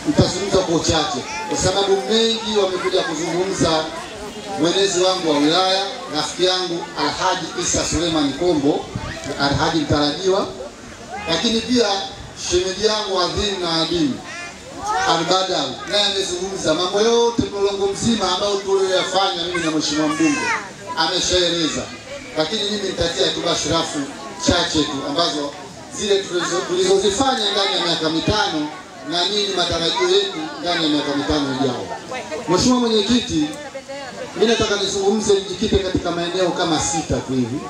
Nitazungumza kwa uchache kwa sababu mengi wamekuja kuzungumza. Mwenezi wangu wa wilaya, rafiki yangu Alhaji Isa Suleiman Kombo, Alhaji mtarajiwa, lakini pia shemeji yangu adhimu na adimu Albadawi, naye amezungumza mambo yote mlolongo mzima ambao tuliyofanya mimi na mheshimiwa mbunge ameshaeleza, lakini mimi nitatia tu bashirafu chache tu ambazo zile tulizozifanya ndani ya miaka mitano na nini matarajio yetu ndani ya miaka mitano ijayo. Mheshimiwa Mwenyekiti, mimi nataka nizungumze nijikite katika maeneo kama 6 tu hivi.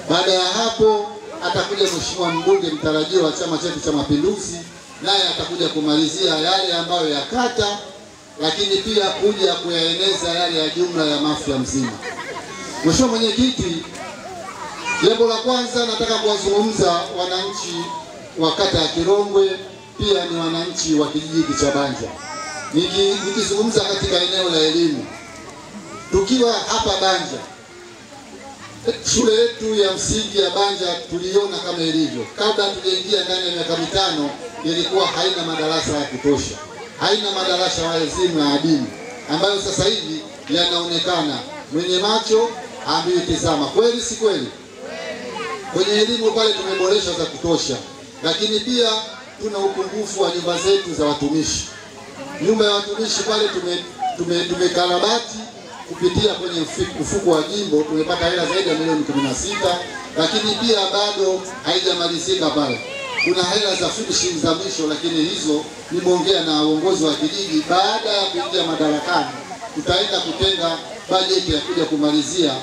Baada ya hapo atakuja mheshimiwa mbunge mtarajiwa wa chama chetu cha Mapinduzi, naye atakuja kumalizia yale ambayo ya kata, lakini pia kuja kuyaeneza yale ya jumla ya Mafia mzima. Mheshimiwa Mwenyekiti, jambo la kwanza nataka kuwazungumza wananchi wa kata ya Kirongwe, pia ni wananchi wa kijiji cha Banja. Nikizungumza katika eneo la elimu, tukiwa hapa Banja, shule yetu ya msingi ya Banja tuliona kama ilivyo. Kabla tujaingia ndani ya miaka mitano ilikuwa haina madarasa ya kutosha, haina madarasa ya elimu na adimu ambayo sasa hivi yanaonekana. Mwenye macho ameyatazama, kweli si kweli? Kwenye elimu pale tumeboresha za kutosha, lakini pia tuna upungufu wa nyumba zetu za watumishi. Nyumba ya watumishi pale tumekarabati kupitia kwenye mfuko wa jimbo, tumepata hela zaidi ya milioni 16, lakini pia bado haijamalizika pale. Kuna hela za finishing za mwisho, lakini hizo nimeongea na uongozi wa kijiji. Baada ya kuingia madarakani tutaenda kutenga bajeti ya kuja kumalizia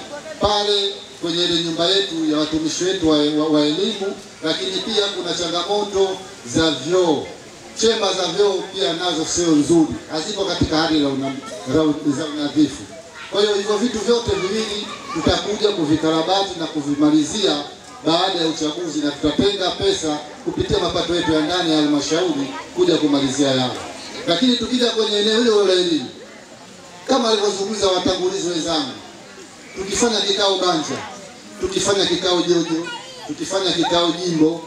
pale kwenye ile nyumba yetu ya watumishi wetu wa elimu, lakini pia kuna changamoto za vyoo. Chemba za vyoo pia nazo sio nzuri, hazipo katika hali za unadhifu. Kwa hiyo hivyo vitu vyote viwili tutakuja kuvikarabati na kuvimalizia baada ya uchaguzi, na tutatenga pesa kupitia mapato yetu ya ndani ya halmashauri kuja kumalizia yao. Lakini tukija kwenye eneo hilo la elimu, kama alivyozungumza watangulizi wenzangu, tukifanya kikao Banja, tukifanya kikao Jojo, tukifanya kikao jimbo,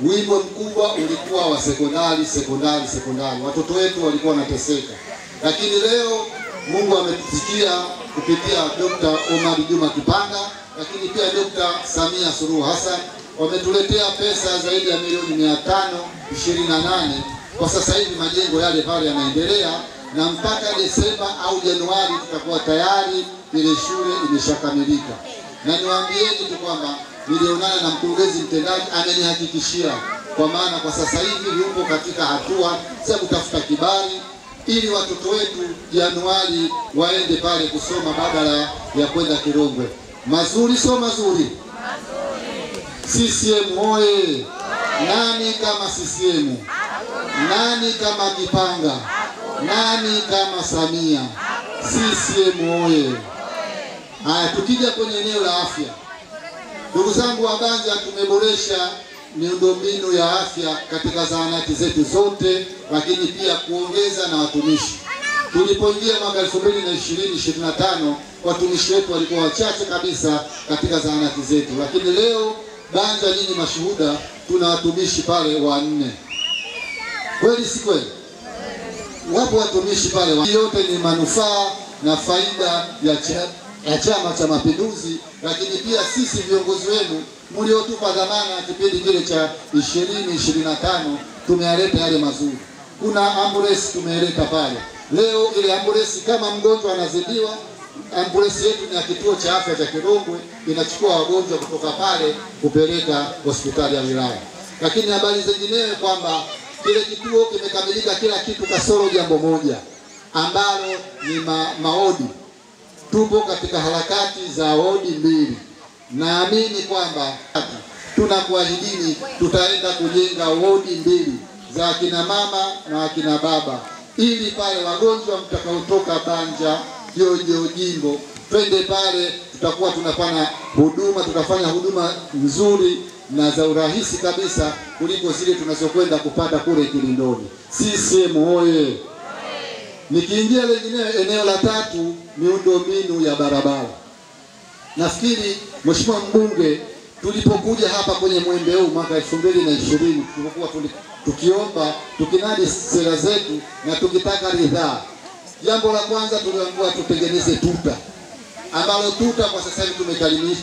wimbo mkubwa ulikuwa wa sekondari. Watoto wetu walikuwa wanateseka, lakini leo Mungu ametusikia kupitia Dr. Omar Juma Kipanga, lakini pia Dr. Samia Suluhu Hassan wametuletea pesa zaidi ya milioni 528. Kwa sasa hivi majengo yale pale yanaendelea, na mpaka Desemba au Januari tutakuwa tayari ile shule imeshakamilika. Na niwaambieni tu kwamba nilionana na mkurugenzi mtendaji, amenihakikishia kwa maana kwa sasa hivi yupo katika hatua za kutafuta kibali ili watoto wetu Januari waende pale kusoma badala ya kwenda Kirongwe. Mazuri sio mazuri? CCM oye! Nani kama CCM? Nani kama Kipanga? Nani kama Samia? CCM oye! Haya, tukija kwenye eneo la afya, ndugu zangu wa Banja, tumeboresha miundombinu ya afya katika zahanati zetu zote, lakini pia kuongeza na watumishi. Tulipoingia mwaka 2020-2025 watumishi wetu walikuwa wachache kabisa katika zahanati zetu, lakini leo Banja, nyinyi mashuhuda, tuna watumishi pale 4. Kweli si kweli? Wapo watumishi pale. Yote ni manufaa na faida ya Chama cha Mapinduzi, lakini pia sisi viongozi wenu mliotupa dhamana kipindi kile cha 2025 tumealeta yale mazuri. Kuna ambulance tumeeleta pale. Leo ile ambulance kama mgonjwa anazidiwa, ambulance yetu ni ya kituo cha afya cha Kirongwe, inachukua wagonjwa kutoka pale kupeleka hospitali ya wilaya. Lakini habari zinginewe kwamba kile kituo kimekamilika kila kitu kasoro jambo moja ambalo ni maodi. Tupo katika harakati za wodi 2. Naamini kwamba tunakuahidini tutaenda kujenga wodi 2 za akina mama na akina baba, ili pale wagonjwa mtakaotoka Banja, Jojo, jimbo, twende pale, tutakuwa tutafanya huduma nzuri na za urahisi kabisa kuliko zile tunazokwenda kupata kule Kilindoni. CCM oye! Nikiingia lingine eneo la 3, miundombinu ya barabara. Nafikiri Mheshimiwa mbunge tulipokuja hapa kwenye mwembe huu mwaka 2020 tulipokuwa tukiomba tukinadi sera zetu na tukitaka ridhaa, jambo la kwanza tuliambiwa tutengeneze tuta, ambalo tuta kwa sasa hivi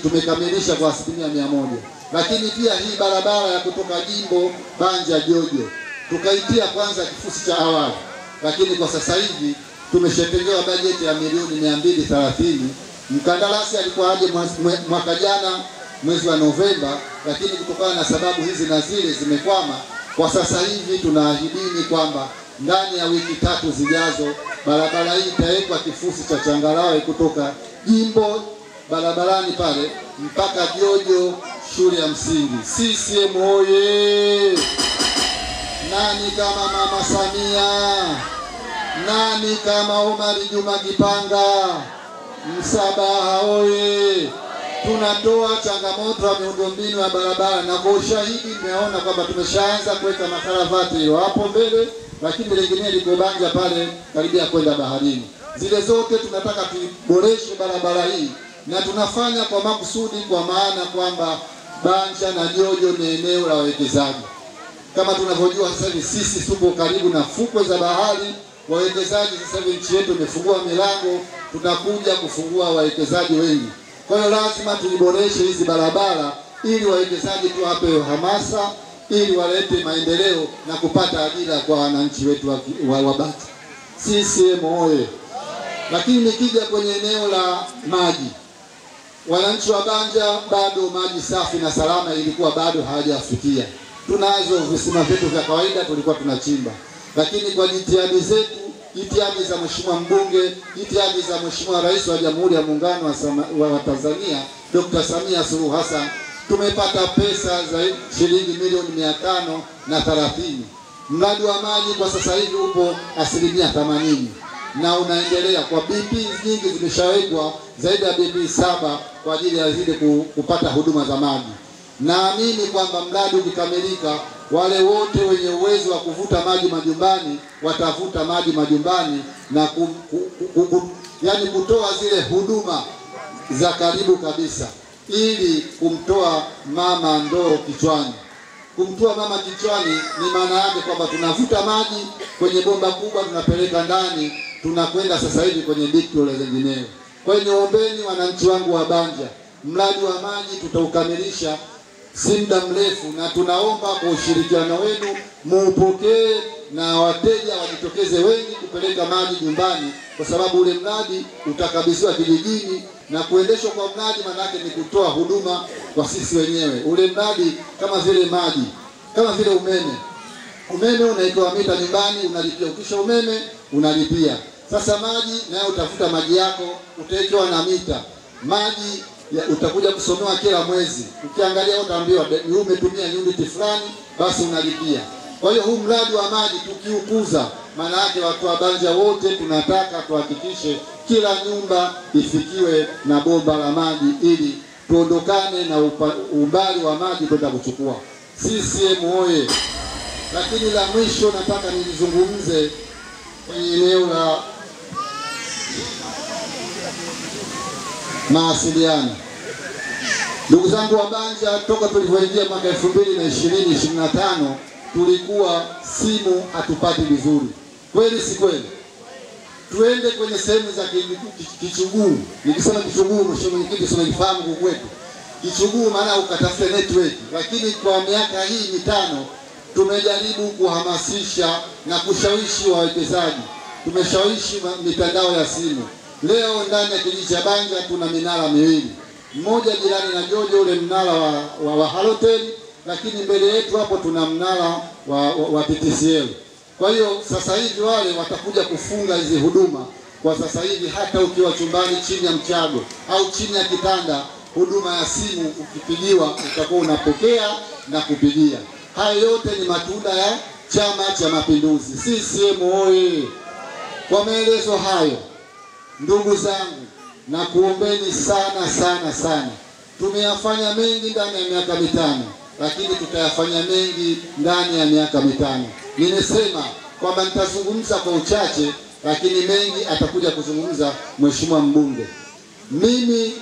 tumekamilisha kwa 100%. Lakini pia hii barabara ya kutoka Jimbo Banja Jojo tukaitia kwanza kifusi cha awali, lakini kwa sasa hivi tumeshatengewa bajeti ya milioni 230. Mkandarasi alikuwa aje mwaka jana mwezi wa Novemba, lakini kutokana na sababu hizi na zile zimekwama. Kwa sasa hivi tunaahidini kwamba ndani ya wiki 3 zijazo barabara hii itawekwa kifusi cha changarawe kutoka Jimbo barabarani pale mpaka Jojo shule ya msingi. CCM oye! Nani kama Mama Samia? Nani kama Omari Juma Kipanga? Msabaha oye! Tunatoa changamoto ya miundombinu ya barabara, na kwa ushahidi mmeona kwamba tumeshaanza kuweka makaravati hilo hapo mbele, lakini lingine liko Banja pale karibia kwenda baharini. Zile zote tunataka tuboreshe barabara hii, na tunafanya kwa makusudi, kwa maana kwamba Banja na Jojo ni eneo la wawekezaji. Kama tunavyojua sasa hivi sisi tupo karibu na fukwe za bahari. Wawekezaji sasa hivi nchi yetu imefungua milango, tutakuja kufungua wawekezaji wengi. Kwa hiyo lazima tuiboreshe hizi barabara ili wawekezaji tuwape hamasa, ili walete maendeleo na kupata ajira kwa wananchi wetu wa Banja. CCM oye! Lakini nikija kwenye eneo la maji, wananchi wa Banja bado maji safi na salama ilikuwa bado hawajafikia. Tunazo visima vyetu vya kawaida tulikuwa tunachimba, lakini kwa jitihadi zetu, jitihadi za Mheshimiwa mbunge, jitihadi za Mheshimiwa Rais wa Jamhuri ya Muungano wa Tanzania Dr. Samia Suluhu Hassan, tumepata pesa za shilingi milioni 530. Mradi wa maji kwa sasa hivi upo 80% na unaendelea. Kwa BP nyingi zimeshawekwa, zaidi ya BP 7 kwa ajili ya zile kupata huduma za maji. Naamini kwamba mradi ukikamilika, wale wote wenye uwezo wa kuvuta maji majumbani watavuta maji majumbani na yani kutoa zile huduma za karibu kabisa, ili kumtoa mama ndoo kichwani. Kumtoa mama kichwani ni maana yake kwamba tunavuta maji kwenye bomba kubwa, tunapeleka ndani, tunakwenda sasa hivi kwenye dikto la zingineo. Kwa hiyo niombeni wananchi wangu wa Banja, mradi wa maji tutaukamilisha si muda mrefu, na tunaomba kwa ushirikiano wenu muupokee na wateja wajitokeze wengi kupeleka maji nyumbani, kwa sababu ule mradi utakabidhiwa kijijini, na kuendeshwa kwa mradi maana yake ni kutoa huduma kwa sisi wenyewe. Ule mradi kama vile maji, kama vile umeme. Umeme unaitoa mita nyumbani, unalipia. Ukisha umeme unalipia. Sasa maji nayo utafuta maji yako, utawekewa na mita. Maji utakuja kusomewa kila mwezi. Ukiangalia utaambiwa umetumia unit fulani, basi unalipia. Kwa hiyo huu mradi wa maji tukiukuza, maana yake watu wa Banja wote tunataka tuhakikishe kila nyumba ifikiwe na bomba la maji, ili tuondokane na umbali wa maji kwenda kuchukua. CCM oye! Lakini la mwisho nataka nilizungumze kwenye eneo la mawasiliano. Ndugu zangu wa Banja, toka tulivyoingia mwaka 2020-2025 tulikuwa simu hatupati vizuri. Kweli si kweli? Tuende kwenye sehemu za Kichuguu. Nikisema Kichuguu, mheshimiwa mwenyekiti, unajifahamu kwa kwetu. Kichuguu maana ukatafute network. Lakini kwa miaka hii 5 tumejaribu kuhamasisha na kushawishi wawekezaji. Tumeshawishi mitandao ya simu. Leo ndani ya kijiji cha Banja tuna minara miwili. Mmoja jirani na Jojo, ule mnara wa Halotel, lakini mbele yetu hapo tuna mnara wa PTCL. Kwa hiyo sasa hivi wale watakuja kufunga hizi huduma. Kwa sasa hivi hata ukiwa chumbani chini ya mchago au chini ya kitanda, huduma ya simu ukipigiwa utakuwa unapokea na kupigia. Haya yote ni matunda ya Chama cha Mapinduzi. CCM oye! Kwa maelezo hayo, ndugu zangu, na kuombeni sana. Tumeyafanya mengi ndani ya miaka 5, lakini tutayafanya mengi ndani ya miaka 5. Nimesema kwamba nitazungumza kwa uchache, lakini mengi atakuja kuzungumza mheshimiwa mbunge. Mimi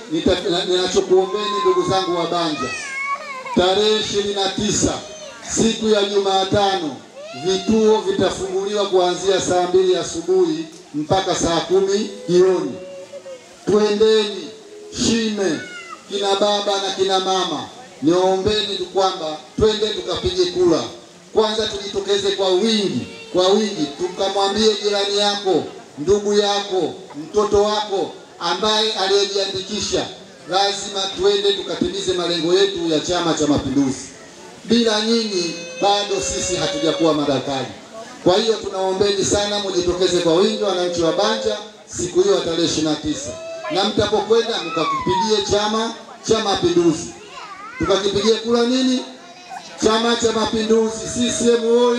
ninachokuombeni ndugu zangu wa Banja, tarehe 29 siku ya Jumatano, vituo vitafunguliwa kuanzia saa 2 asubuhi mpaka saa 10 jioni. Twendeni shime, kina baba na kina mama, niwaombeni kwamba twende tukapige kura. Kwanza tujitokeze kwa wingi, tukamwambie jirani yako, ndugu yako, mtoto wako ambaye aliyejiandikisha, lazima twende tukatimize malengo yetu ya Chama cha Mapinduzi. Bila nyinyi bado sisi hatujakuwa madarakani. Kwa hiyo tunaombeni sana mjitokeze kwa wingi, wananchi wa Banja, siku hiyo tarehe 29. Na mtapokwenda mkakipigie Chama cha Mapinduzi. Tukakipigie kura nini? Chama cha Mapinduzi, CCM.